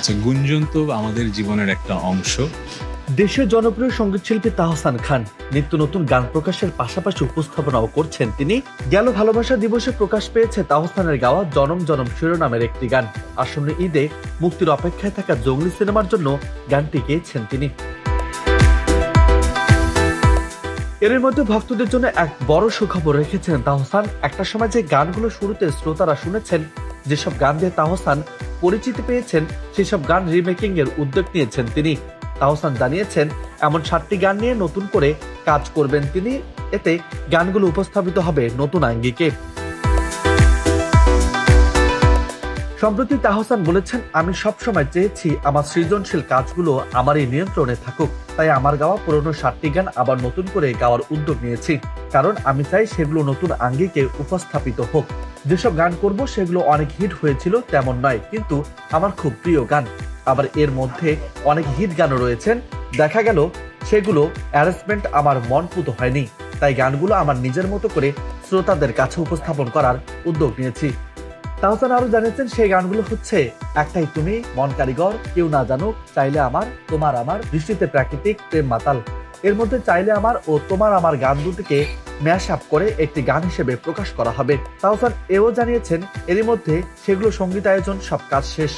আচ্ছা, গুঞ্জন তো আমাদের জীবনের একটা অংশ। দেশের জনপ্রিয় সঙ্গীতশিল্পী তাহসান খান নিত্য নতুন গান প্রকাশের পাশাপাশি উপস্থাপনাও করছেন তিনি। গেল ভালোবাসা দিবসে প্রকাশ পেয়েছে তাহসানের গাওয়া জনম জনম শিরোনামের একটি গান। আসন্ন ঈদে মুক্তির অপেক্ষায় থাকা জঙ্গলি সিনেমার জন্য গানটি গেয়েছেন তিনি। এর মধ্যে ভক্তদের জন্য এক বড় সুখবর রেখেছেন তাহসান। একটা সময় যে গানগুলো শুরুতে শ্রোতারা শুনেছেন, যেসব গান দিয়ে তাহসান পরিচিতি পেয়েছেন, সেসব গান রিমেকিং এর উদ্যোগ নিয়েছেন তিনি। তাহসান জানিয়েছেন এমন 7টি গান নিয়ে নতুন করে কাজ করবেন তিনি। এতে গানগুলো উপস্থাপিত হবে নতুন আঙ্গিকে। সম্প্রতি তাহসান বলেছেন, আমি সবসময় চেয়েছি আমার সৃজনশীল কাজগুলো আমারই নিয়ন্ত্রণে থাকুক, তাই আমার গাওয়া পুরনো 7টি গান আবার নতুন করে গাওয়ার উদ্যোগ নিয়েছি, কারণ আমি চাই সেগুলো নতুন আঙ্গিকে উপস্থাপিত হোক। যেসব গান করব সেগুলো অনেক হিট হয়েছিল তেমন নয়, কিন্তু আমার খুব প্রিয় গান। আবার এর মধ্যে অনেক হিট গানও রয়েছেন, দেখা গেল সেগুলো অ্যারেঞ্জমেন্ট আমার মন পুত হয়নি, তাই গানগুলো আমার নিজের মতো করে শ্রোতাদের কাছে উপস্থাপন করার উদ্যোগ নিয়েছি। তাহসান আরো জানিয়েছেন সেই গানগুলো হচ্ছে একটাই তুমি, মন কারিগর, কেউ না জানুক, চাইলে আমার, তোমার আমার, দৃষ্টিতে প্রাকৃতিক, প্রেম মাতাল। এর মধ্যে চাইলে আমার ও তোমার আমার গান দুটিকে ম্যাশ আপ করে একটি গান হিসেবে প্রকাশ করা হবে। তাহসান এও জানিয়েছেন এরই মধ্যে সেগুলো সঙ্গীতায়োজন সব কাজ শেষ।